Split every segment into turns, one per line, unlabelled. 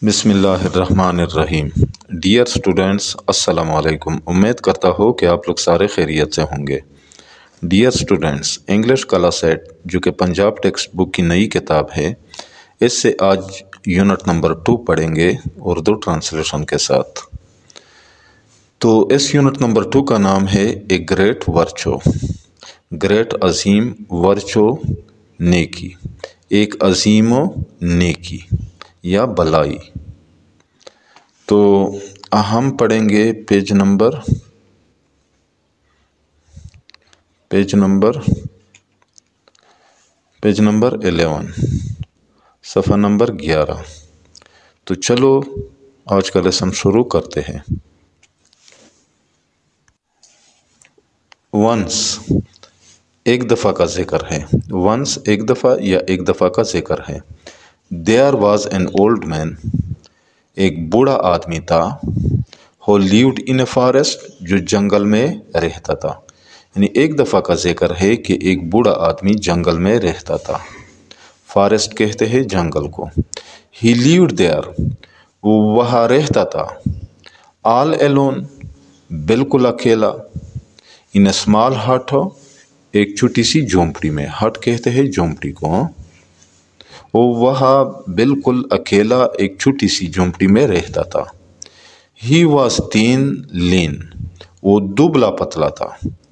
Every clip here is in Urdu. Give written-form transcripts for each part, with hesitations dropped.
بسم اللہ الرحمن الرحیم۔ ڈیئر اسٹوڈنٹس، السلام علیکم۔ امید کرتا ہوں کہ آپ لوگ سارے خیریت سے ہوں گے۔ ڈیئر اسٹوڈنٹس، انگلش کلا سیٹ جو کہ پنجاب ٹیکسٹ بک کی نئی کتاب ہے، اس سے آج یونٹ نمبر 2 پڑھیں گے اردو ٹرانسلیشن کے ساتھ۔ تو اس یونٹ نمبر 2 کا نام ہے اے گریٹ ورچو۔ گریٹ عظیم، ورچو نیکی، ایک عظیم نیکی یا بلائی۔ تو ہم پڑھیں گے پیج نمبر 11، صفحہ نمبر 11۔ تو چلو آج کا لیسن شروع کرتے ہیں۔ ونس ایک دفعہ کا ذکر ہے۔ ونس ایک دفعہ یا ایک دفعہ کا ذکر ہے۔ There was an old man، ایک بوڑھا آدمی تھا۔ who lived in a forest، جو جنگل میں رہتا تھا۔ یعنی ایک دفعہ کا ذکر ہے کہ ایک بوڑھا آدمی جنگل میں رہتا تھا۔ فارسٹ کہتے ہیں جنگل کو۔ He lived there، وہ وہاں رہتا تھا۔ All alone، بالکل اکیلا۔ In a small hut، ایک چھوٹی سی جھونپڑی میں۔ ہٹ کہتے ہیں جھونپڑی کو۔ وہ وہاں بالکل اکیلا ایک چھوٹی سی جھونپڑی میں رہتا تھا۔ He was thin lean، وہ دبلا پتلا تھا۔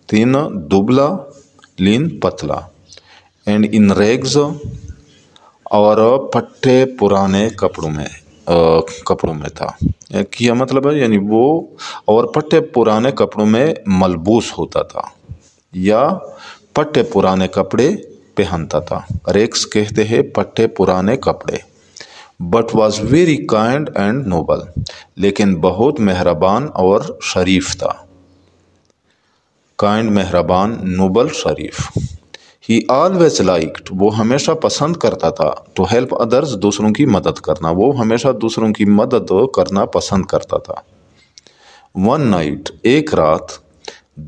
thin دبلا، lean پتلا۔ And in rags، اور پھٹے پرانے کپڑوں میں تھا۔ کیا مطلب ہے؟ یعنی وہ اور پھٹے پرانے کپڑوں میں ملبوس ہوتا تھا یا پھٹے پرانے کپڑے پہنتا تھا۔ ریکس کہتے ہیں پھٹے پرانے کپڑے۔ But was very kind and Nobel, لیکن بہت مہربان اور شریف تھا۔ کائنڈ مہربان، Nobel Sharif. He always liked, وہ ہمیشہ پسند کرتا تھا۔ ٹو ہیلپ ادرز، دوسروں کی مدد کرنا۔ وہ ہمیشہ دوسروں کی مدد کرنا پسند کرتا تھا۔ ون نائٹ، ایک رات۔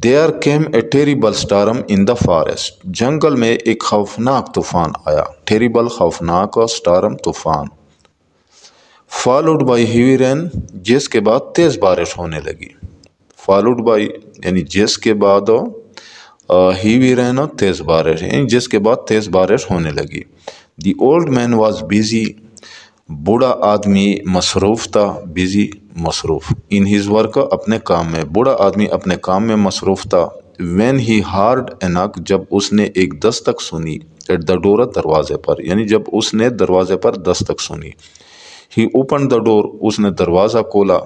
There came a terrible storm in the forest، جنگل میں ایک خوفناک طوفان آیا۔ terrible خوفناک، storm طوفان۔ Followed by heavy rain، جس کے بعد تیز بارش ہونے لگی۔ Followed by یعنی جس کے بعد heavy rain، تیز بارش، یعنی جس کے بعد تیز بارش ہونے لگی۔ The old man was busy، بوڑھا آدمی مصروف تھا۔ بزی، مصروف۔ ان ہز ورک، اپنے کام میں۔ بوڑھا آدمی اپنے کام میں مصروف تھا۔ وین ہی ہارڈ اے ناک، جب اس نے ایک دستک سنی۔ ایٹ دا ڈور، دروازے پر، یعنی جب اس نے دروازے پر دستک سنی۔ ہی اوپن دا ڈور، اس نے دروازہ کھولا۔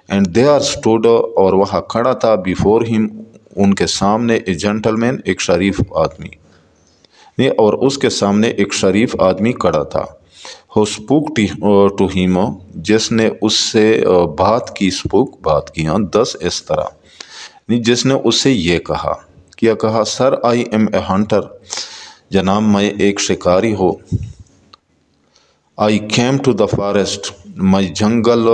اینڈ دیئر اسٹوڈ، اور وہاں کھڑا تھا۔ بیفور ہم، ان کے سامنے۔ اے جینٹل مین، ایک شریف آدمی، اور اس کے سامنے ایک شریف آدمی کھڑا تھا۔ who spoke to him، جس نے اس سے بات کی۔ بات کی، دس اس طرح، جس نے اس سے یہ کہا۔ کیا کہا؟ سر آئی ایم اے ہنٹر، جناب میں ایک شکاری ہوں۔ I came to the forest, میں جنگل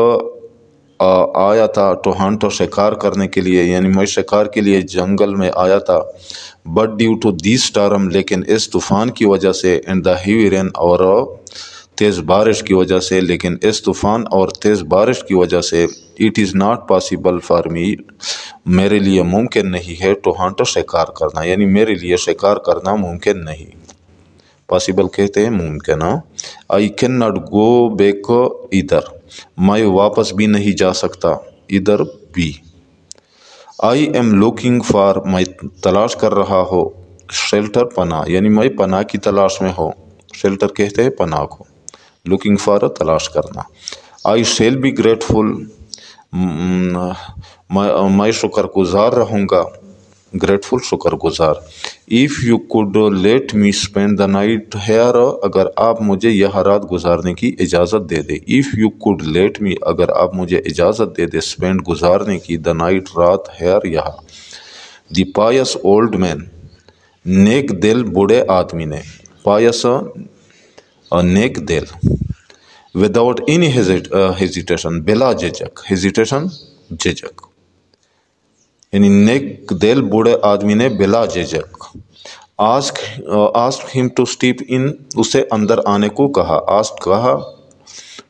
آیا تھا۔ ٹو ہنٹ، شکار کرنے کے لیے، یعنی میں شکار کے لیے جنگل میں آیا تھا۔ But due to this storm, لیکن اس طوفان کی وجہ سے۔ اینڈ دا ہیوی رین، اور تیز بارش کی وجہ سے۔ لیکن اس طوفان اور تیز بارش کی وجہ سے۔ It is not possible for me, میرے لیے ممکن نہیں ہے۔ ٹو ہنٹ، شکار کرنا، یعنی میرے لیے شکار کرنا ممکن نہیں۔ پاسبل کہتے ہیں ممکن۔ I can not go back ادھر، میں واپس بھی نہیں جا سکتا۔ ادھر بھی۔ آئی ایم لوکنگ فار، میں تلاش کر رہا ہوں۔ شیلٹر، پناہ، یعنی میں پناہ کی تلاش میں ہوں۔ شیلٹر کہتے ہیں پناہ کو۔ لوکنگ فار، تلاش کرنا۔ آئی شیل بی گریٹفل، میں شکر گزار رہوں گا۔ گریٹفل، شکر گزار۔ If you could let me spend the night here, اگر آپ مجھے یہاں رات گزارنے کی اجازت دے دے۔ If you could let me, اگر آپ مجھے اجازت دے دے، اسپینڈ گزارنے کی، دا نائٹ رات، ہیئر یہاں۔ دی پائس اولڈ مین، نیک دل بوڑھے آدمی نے۔ پائس، نیک دل۔ وداؤٹ اینی ہیزیٹیشن، بلا جھجک۔ ہیزیٹیشن، جھجک، یعنی نیک دل بوڑھے آدمی نے بلا جھجک۔ آسک ہم ٹو اسٹیپ ان، اسے اندر آنے کو کہا۔ آسک، کہا۔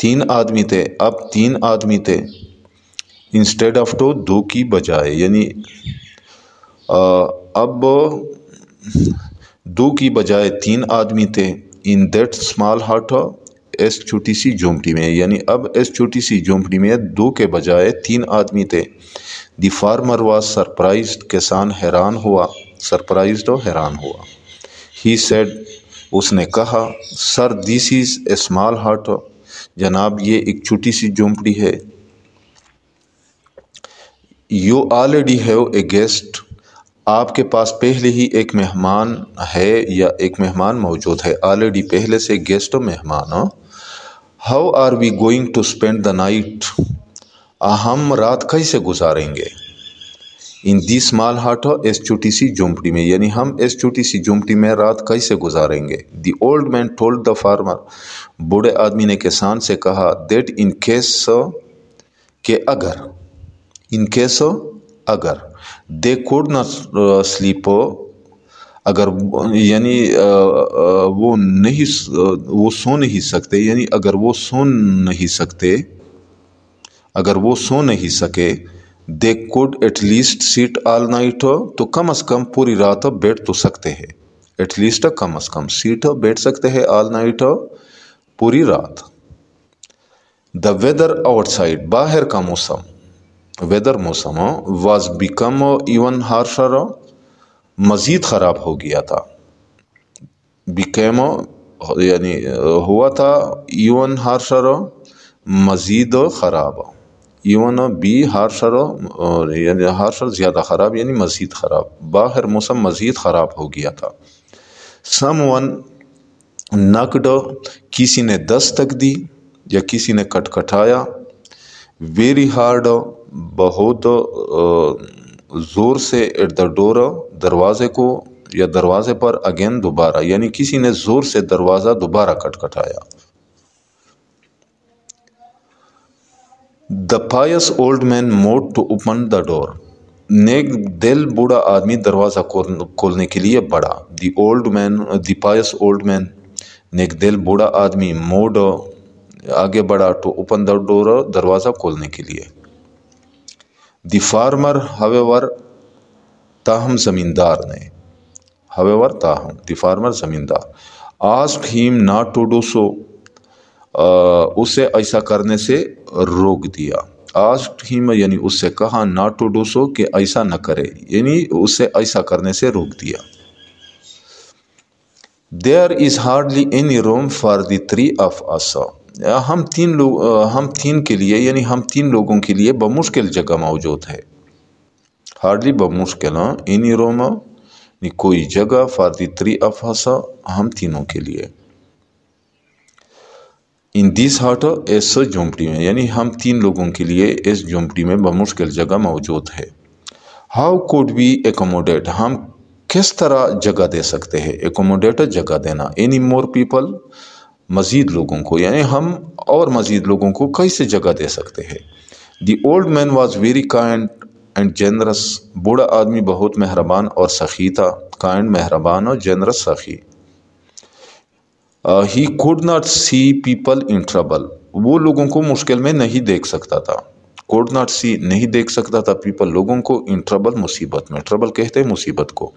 3 آدمی تھے، اب 3 آدمی تھے، انسٹیڈ آف 2 کی بجائے، یعنی اب 2 کی بجائے 3 آدمی تھے، ان دیٹ اسمال ہٹ، اس چھوٹی سی جھونپڑی میں، یعنی اب اس چھوٹی سی جھونپڑی میں 2 کے بجائے 3 آدمی تھے۔ دی فارمر واز سرپرائزڈ، کسان حیران ہوا، سرپرائزڈ ہو حیران ہوا۔ ہی سیڈ، اس نے کہا، سر دس از اے اسمال ہٹ، جناب یہ ایک چھوٹی سی جھونپڑی ہے۔ You already have a guest, آپ کے پاس پہلے ہی ایک مہمان ہے یا ایک مہمان موجود ہے، آلریڈی پہلے سے گیسٹ مہمان۔ How are we going to spend the night, ہم رات کیسے گزاریں گے؟ ان دی اسمال ہٹ، اس چھوٹی سی جھونپڑی میں، یعنی ہم اس چھوٹی سی جھونپڑی میں رات کیسے گزاریں گے؟ The old man told the farmer, بوڑھے آدمی نے کسان سے کہا، دیٹ ان کیس، کہ اگر، ان کیس اگر، دے کوڈ ناٹ سلیپ، اگر یعنی وہ سو نہیں سکتے، یعنی اگر وہ سو نہیں سکتے، اگر وہ سو نہیں سکے، they could at least sit all night, تو کم از کم پوری رات بیٹھ تو سکتے ہیں، ایٹ لیسٹ کم از کم سیٹ بیٹھ سکتے ہیں آل نائٹ پوری رات۔ دا ویدر آؤٹ سائڈ، باہر کا موسم، ویدر موسم، واز بیکم ایون ہارشر، مزید خراب ہو گیا تھا، بیکم یعنی ہوا تھا، ایون ہارشر مزید خراب، ایون بی ہارشر یعنی ہارشر زیادہ خراب یعنی مزید خراب، باہر موسم مزید خراب ہو گیا تھا۔ سم ون نکڈ، کسی نے دستک دی یا کسی نے کٹکھٹایا، ویری ہارڈ، بہت زور سے، ایٹ دا ڈور، دروازے کو یا دروازے پر، اگین دوبارہ، یعنی کسی نے زور سے دروازہ دوبارہ کٹکھٹایا۔ The pious old man moved to open the door, نیک دل بوڑھا آدمی دروازہ کھولنے کے لیے بڑھا۔ دی اولڈ مین، دی پائس اولڈ مین، نیک دل بوڑھا آدمی، موڈ آگے بڑھا، ٹو اوپن دا ڈور، دروازہ کھولنے کے لیے۔ دی فارمر، however، تاہم زمیندار نے، however تاہم، دی فارمر زمیندار، asked him not to do so، اسے ایسا کرنے سے روک دیا۔ asked him یعنی اس سے کہا، not to do so کہ ایسا نہ کرے، یعنی اسے ایسا کرنے سے روک دیا۔ There is hardly any room for the 3 of us، ہم تین کے لیے، یعنی ہم 3 لوگوں کے لیے بمشکل جگہ موجود ہے۔ ہارڈلی بمشکل، any room کوئی جگہ، for the 3 of us ہم تینوں کے لیے۔ ان this hut، اس جھونپڑی میں، یعنی ہم 3 لوگوں کے لیے اس جھونپڑی میں بمشکل جگہ موجود ہے۔ How could we accommodate، ہم کس طرح جگہ دے سکتے ہیں، accommodate جگہ دینا، any more people، مزید لوگوں کو، یعنی ہم اور مزید لوگوں کو کیسے جگہ دے سکتے ہیں۔ دی old main was very kind and generous, بوڑھا آدمی بہت مہربان اور سخی تھا، کائنڈ مہربان اور جنرس سخی۔ He could not see people in trouble, وہ لوگوں کو مشکل میں نہیں دیکھ سکتا تھا، کوڈ ناٹ سی نہیں دیکھ سکتا تھا، پیپل لوگوں کو، ان ٹربل مصیبت میں، ٹربل کہتے ہیں مصیبت کو۔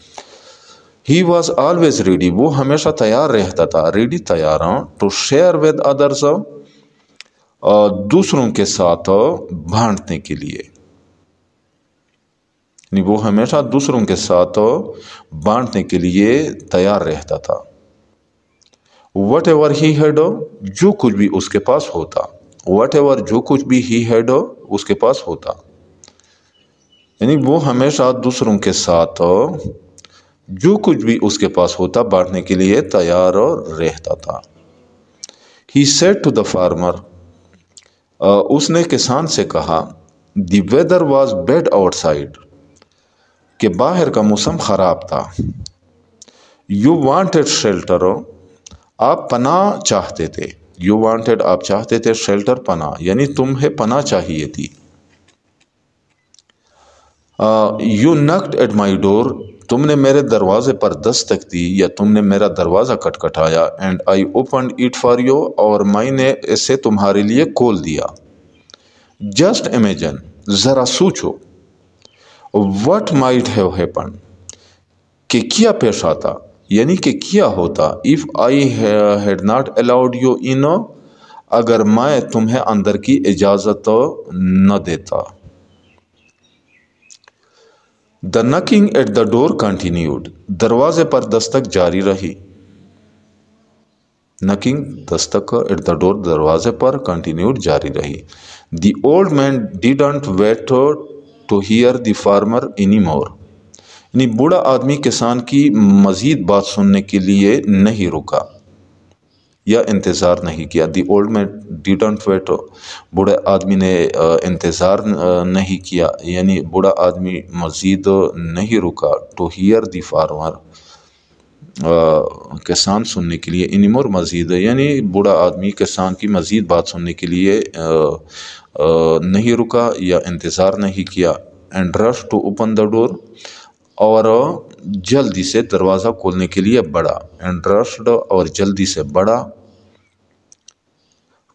ہی واز آلویز ریڈی، وہ ہمیشہ تیار رہتا تھا، ریڈی تیار، ٹو شیئر ود ادرس، دوسروں کے ساتھ بانٹنے کے لیے، یعنی وہ ہمیشہ دوسروں کے ساتھ بانٹنے کے لیے تیار رہتا تھا۔ وٹ ایور ہی ہیڈ، جو کچھ بھی اس کے پاس ہوتا، وٹ ایور جو کچھ بھی ہی ہیڈ اس کے پاس ہوتا، یعنی وہ ہمیشہ دوسروں کے ساتھ جو کچھ بھی اس کے پاس ہوتا بانٹنے کے لیے تیار رہتا تھا۔ He said to the farmer, اس نے کسان سے کہا، دی ویدر واز بیڈ آؤٹ سائڈ، کہ باہر کا موسم خراب تھا۔ یو وانٹیڈ شیلٹر، آپ پناہ چاہتے تھے، یو وانٹیڈ آپ چاہتے تھے، شیلٹر پناہ، یعنی تمہیں پناہ چاہیے تھی۔ یو نکڈ ایٹ مائی ڈور، تم نے میرے دروازے پر دستک دی یا تم نے میرا دروازہ کھٹکھٹایا. And I opened it for you, اور میں نے اسے تمہارے لیے کھول دیا. جسٹ امیجن، ذرا سوچو. واٹ مائٹ ہیو ہیپنڈ، کہ کیا پیش آتا، یعنی کہ کیا ہوتا. If I had not allowed you ان، اگر میں تمہیں اندر کی اجازت نہ دیتا. دا نکنگ ایٹ دا ڈور کنٹینیوڈ، دروازے پر دستک جاری رہی. نکنگ دستک ایٹ دا ڈور دروازے پر کنٹینیوڈ جاری رہی. The old man didn't wait to hear the farmer any more, یعنی بوڑھا آدمی کسان کی مزید بات سننے کے لیے نہیں رکا یا انتظار نہیں کیا. The old man didn't wait, بوڑھے آدمی نے انتظار نہیں کیا، یعنی بوڑھا آدمی مزید نہیں رکا. ٹو ہیئر دی فارمر، کسان سننے کے لیے. اینی مور مزید، یعنی بوڑھا آدمی کسان کی مزید بات سننے کے لیے نہیں رکا یا انتظار نہیں کیا. And rush to open the door, اور جلدی سے دروازہ کھولنے کے لیے بڑھا. اینڈ رشڈ، اور جلدی سے بڑھا.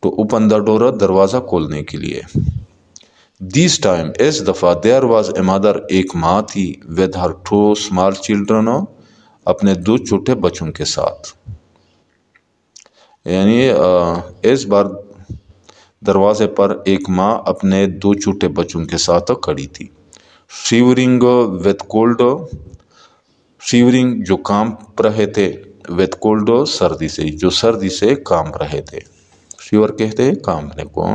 ٹو اوپن دا ڈور، دروازہ کھولنے کے لیے. دیس ٹائم، اس دفعہ. دیر واز اے مدر، ایک ماں تھی. With her two small children, اپنے دو چھوٹے بچوں کے ساتھ. یعنی اس بار دروازے پر ایک ماں اپنے دو چھوٹے بچوں کے ساتھ کھڑی تھی. شیورنگ وتھ کولڈ، شیورنگ جو کانپ رہے تھے، وتھ کولڈ سردی سے، جو سردی سے کانپ رہے تھے. شیور کہتے ہیں کانپنے کو.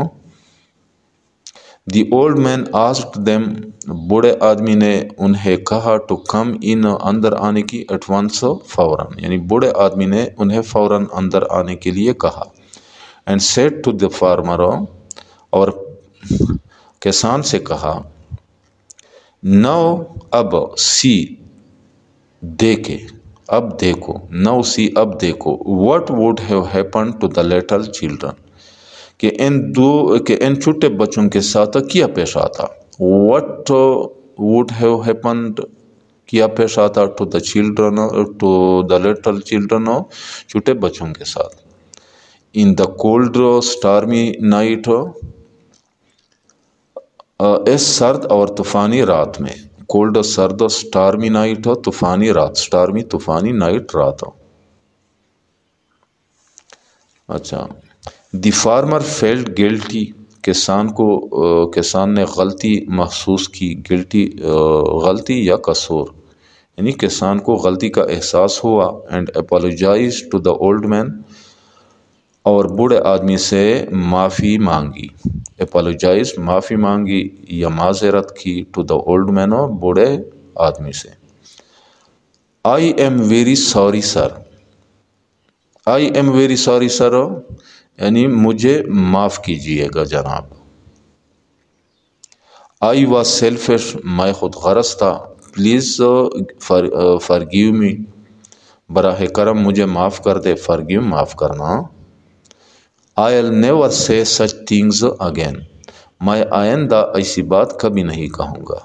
The old main asked them, بوڑھے آدمی نے انہیں کہا. ٹو کم ان، اندر آنے کی. ایٹ ونس، فوراً، یعنی بوڑھے آدمی نے انہیں فوراً اندر آنے کے لیے کہا. And said to the farmer, اور کسان سے کہا. نو، اب. سی، دیکھے، اب دیکھو. نو سی، اب دیکھو. What would have happened to the little children, کہ ان چھوٹے بچوں کے ساتھ کیا پیش آتا. واٹ ووڈ ہیو ہیپنڈ، کیا پیش آتا. To the children, to the little children, چھوٹے بچوں کے ساتھ. ان دا کولڈ اسٹارمی نائٹ، اس سرد اور طوفانی رات میں. کولڈ سرد، اسٹارمی نائٹ طوفانی رات. اسٹارمی طوفانی، نائٹ رات. اچھا. دی فارمر فیلڈ گلٹی، کسان نے غلطی محسوس کی. گلٹی، غلطی یا قصور، یعنی کسان کو غلطی کا احساس ہوا. And apologise to the old man, اور بوڑھے آدمی سے معافی مانگی. اپولوجائز، معافی مانگی یا معذرت کی. ٹو دا اولڈ مین، بوڑھے آدمی سے. I am very sorry sir. I am very sorry sir, یعنی مجھے معاف کیجیے گا جناب. آئی واز سیلفش، میں خود غرض تھا. پلیز فرگیو می، براہ کرم مجھے معاف کر دے. فرگیو، معاف کرنا. I'll never say such things again، میں آئندہ ایسی بات کبھی نہیں کہوں گا.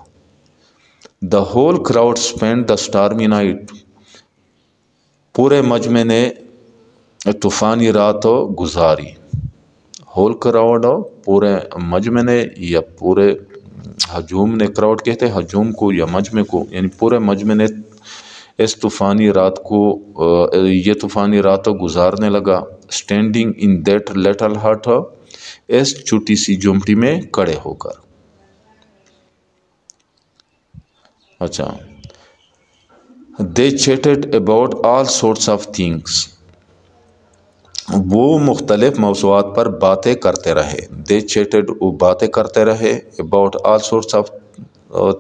The whole crowd spent the stormy night، پورے مجمع نے طوفانی رات گزاری. ہول کراؤڈ، پورے مجمع نے یا پورے ہجوم نے. کراؤڈ کہتے ہیں ہجوم کو یا مجمع کو، یعنی پورے مجمع نے اس طوفانی رات کو، یہ طوفانی رات گزارنے لگا. Standing in that little hut, اس چھوٹی سی جھونپڑی میں کھڑے ہو کر. اچھا. They chatted about all sorts of things, وہ مختلف موضوعات پر باتیں کرتے رہے. دے چیٹڈ، وہ باتیں کرتے رہے. About all sorts of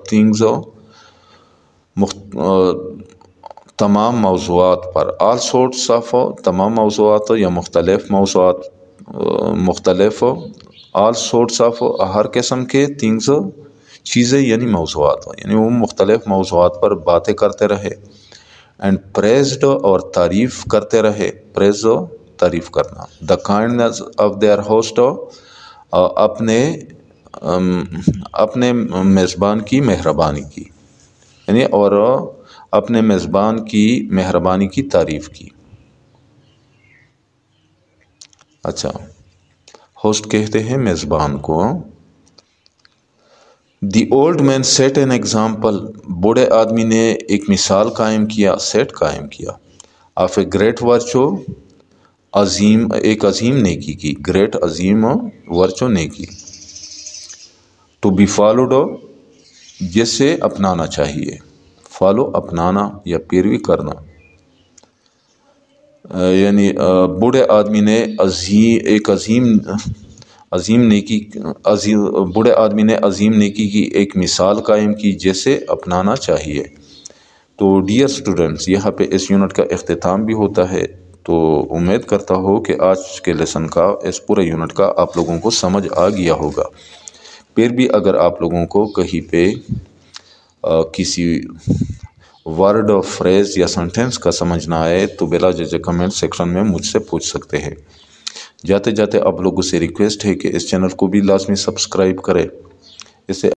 things, تمام موضوعات پر. آل سورٹس آف، تمام موضوعات یا مختلف موضوعات. مختلف، آل سورٹس آف، ہر قسم کے. تھنگز، چیزیں یعنی موضوعات، یعنی وہ مختلف موضوعات پر باتیں کرتے رہے. اینڈ پریزڈ، اور تعریف کرتے رہے. پریز، تعریف کرنا. دا کائنڈنس آف دیئر ہوسٹ، اپنے میزبان کی مہربانی کی. یعنی اور اپنے میزبان کی مہربانی کی تعریف کی۔ اچھا، ہوسٹ کہتے ہیں میزبان کو۔ The old man set an example, بوڑھے آدمی نے ایک مثال قائم کیا، سیٹ قائم کیا، آف اے گریٹ ورچو، ایک عظیم نیکی کی، گریٹ عظیم ورچو نیکی، ٹو بی فالوڈ جسے اپنانا چاہیے، فالو اپنانا یا پیروی کرنا، یعنی بوڑھے آدمی نے بوڑھے آدمی نے عظیم نیکی کی ایک مثال قائم کی جیسے اپنانا چاہیے۔ تو ڈیئر اسٹوڈنٹس، یہاں پہ اس یونٹ کا اختتام بھی ہوتا ہے۔ تو امید کرتا ہوں کہ آج کے لیسن کا، اس پورے یونٹ کا آپ لوگوں کو سمجھ آ گیا ہوگا۔ پھر بھی اگر آپ لوگوں کو کہیں پہ کسی ورڈ اور فریز یا سنٹینس کا سمجھ نہ آئے تو بلا جھجک کمنٹ سیکشن میں مجھ سے پوچھ سکتے ہیں۔ جاتے جاتے آپ لوگوں سے ریکویسٹ ہے کہ اس چینل کو بھی لازمی سبسکرائب کریں، اس سے